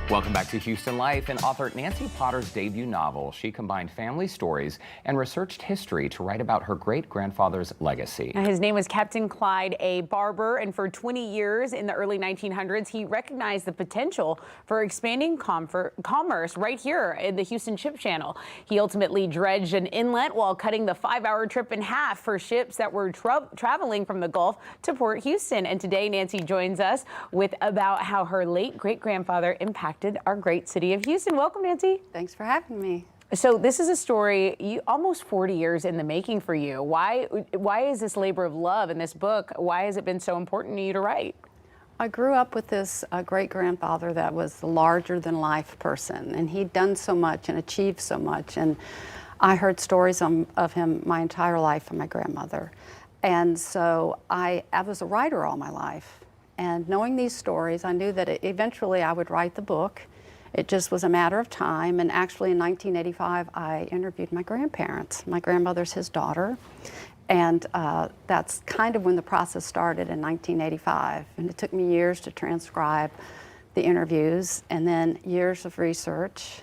Welcome back to Houston Life and author Nancy Potter's debut novel. She combined family stories and researched history to write about her great-grandfather's legacy. His name was Captain Clyde A. Barbour, and for 20 years in the early 1900s, he recognized the potential for expanding commerce right here in the Houston Ship Channel. He ultimately dredged an inlet while cutting the 5-hour trip in half for ships that were traveling from the Gulf to Port Houston. And today, Nancy joins us with about how her late great-grandfather impacted our great city of Houston. Welcome, Nancy. Thanks for having me. So this is a story almost 40 years in the making for you. Why is this labor of love in this book? Why has it been so important to you to write? I grew up with this great-grandfather that was a larger-than-life person, and he'd done so much and achieved so much. And I heard stories of him my entire life from my grandmother. And so I was a writer all my life. And knowing these stories, I knew that eventually I would write the book. It just was a matter of time. And actually in 1985, I interviewed my grandparents. My grandmother's his daughter. And that's kind of when the process started in 1985. And it took me years to transcribe the interviews and then years of research.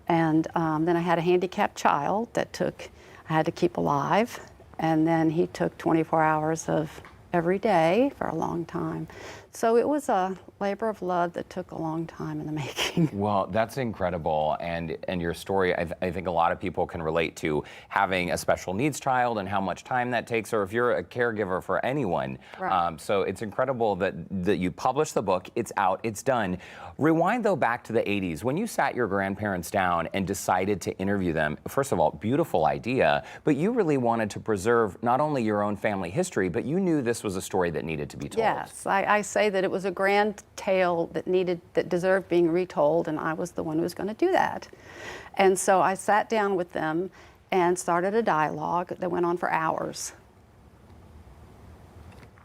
And then I had a handicapped child that I had to keep alive. And then he took 24 hours of every day for a long time. So it was a labor of love that took a long time in the making. Well, that's incredible, and your story, I think a lot of people can relate to having a special needs child and how much time that takes, or if you're a caregiver for anyone. Right. So it's incredible that you published the book, it's out, it's done. Rewind though back to the 80s, when you sat your grandparents down and decided to interview them. First of all, beautiful idea, but you really wanted to preserve not only your own family history, but you knew this was a story that needed to be told. Yes, I say that it was a grand tale that deserved being retold, and I was the one who was going to do that. And so I sat down with them and started a dialogue that went on for hours.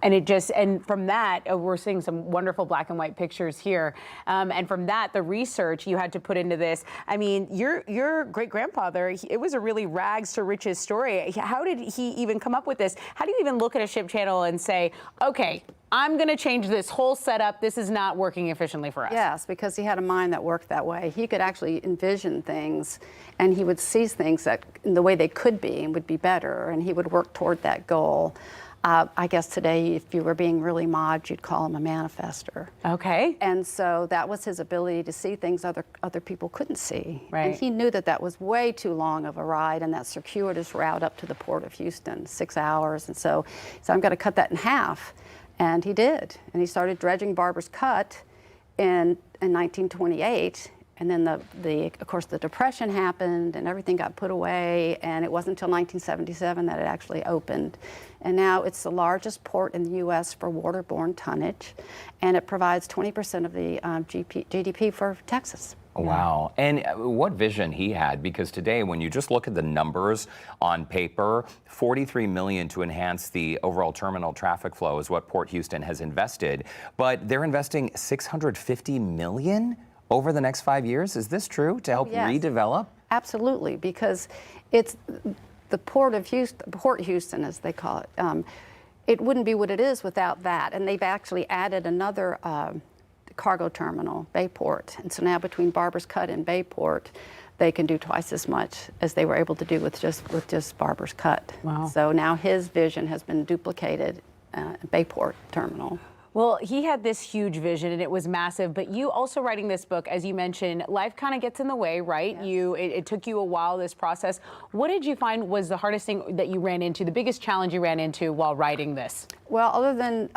And from that, we're seeing some wonderful black and white pictures here. And from that, the research you had to put into this. I mean, your great-grandfather, it was a really rags to riches story. How did he even come up with this? How do you even look at a ship channel and say, okay, I'm going to change this whole setup. This is not working efficiently for us? Yes, because he had a mind that worked that way. He could actually envision things, and he would see things that in the way they could be and would be better, and he would work toward that goal. I guess today, if you were being really mod, you'd call him a manifester. Okay. And so that was his ability to see things other people couldn't see. Right. And he knew that that was way too long of a ride, and that circuitous route up to the Port of Houston, 6 hours. And so I'm going to cut that in half. And he did. And he started dredging Barbours Cut in 1928. And then of course, the Depression happened and everything got put away, and it wasn't until 1977 that it actually opened. And now it's the largest port in the U.S. for waterborne tonnage, and it provides 20% of the GDP for Texas. Wow. And what vision he had, because today when you just look at the numbers on paper, $43 million to enhance the overall terminal traffic flow is what Port Houston has invested, but they're investing $650 million over the next 5 years. Is this true, to help redevelop? Absolutely, because it's the Port Houston, as they call it. It wouldn't be what it is without that. And they've actually added another cargo terminal, Bayport. And so now between Barbours Cut and Bayport, they can do twice as much as they were able to do with just Barbours Cut. Wow. So now his vision has been duplicated at Bayport Terminal. Well, he had this huge vision, and it was massive, but you also writing this book, as you mentioned, life kind of gets in the way, right? Yes. It took you a while, this process. What did you find was the hardest thing that you ran into, the biggest challenge you ran into while writing this? Well, other than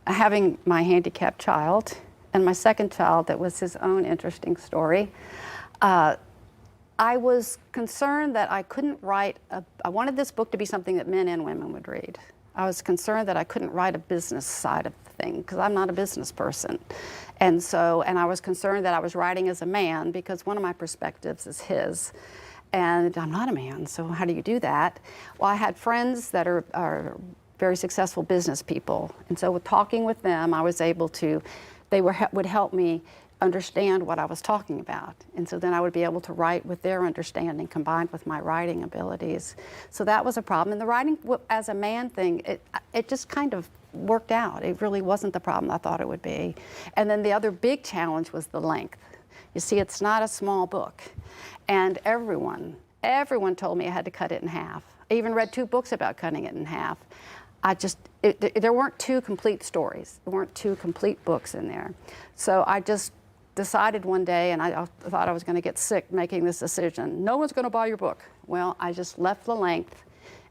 having my handicapped child and my second child that was his own interesting story, I was concerned that I couldn't write, I wanted this book to be something that men and women would read. I was concerned that I couldn't write a business side of the thing because I'm not a business person. And I was concerned that I was writing as a man because one of my perspectives is his. And I'm not a man, so how do you do that? Well, I had friends that are very successful business people. And so with talking with them, I was able to, would help me understand what I was talking about. And so then I would be able to write with their understanding combined with my writing abilities. So that was a problem. And the writing as a man thing, it just kind of worked out. It really wasn't the problem I thought it would be. And then the other big challenge was the length. You see, it's not a small book. And everyone told me I had to cut it in half. I even read 2 books about cutting it in half. There weren't 2 complete stories. There weren't 2 complete books in there. So I just decided one day, and I thought I was going to get sick making this decision. No one's going to buy your book. Well, I just left the length.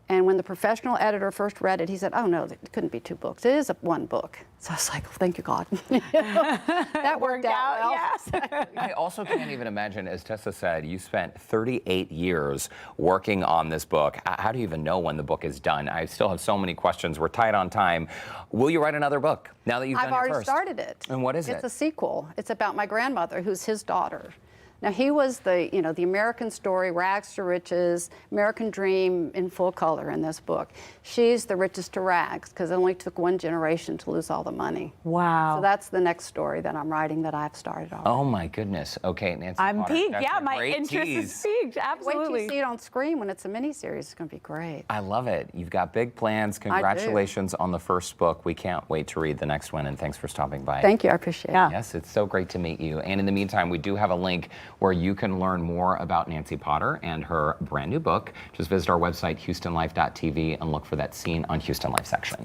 And when the professional editor first read it, he said, oh, no, it couldn't be 2 books. It is one book. So I was like, oh, thank you, God. That worked out well. Yes. I also can't even imagine, as Tessa said, you spent 38 years working on this book. How do you even know when the book is done? I still have so many questions. We're tight on time. Will you write another book now that you've done your first? I've already started it. And what is it? It's a sequel. It's about my grandmother, who's his daughter. Now, he was the American story, rags to riches, American dream in full color in this book. She's the richest to rags because it only took 1 generation to lose all the money. Wow. So that's the next story that I'm writing that I've started on. Oh my goodness. Okay, Nancy I'm Potter, peaked. that's Yeah, a my great interest tease. is peaked. Absolutely. Wait till you see it on screen when it's a miniseries. It's going to be great. I love it. You've got big plans. Congratulations on the first book. We can't wait to read the next one, and thanks for stopping by. Thank you. I appreciate it. Yeah. Yes, it's so great to meet you. And in the meantime, we do have a link where you can learn more about Nancy Potter and her brand new book. Just visit our website, HoustonLife.tv, and look for that Scene on Houston Life section.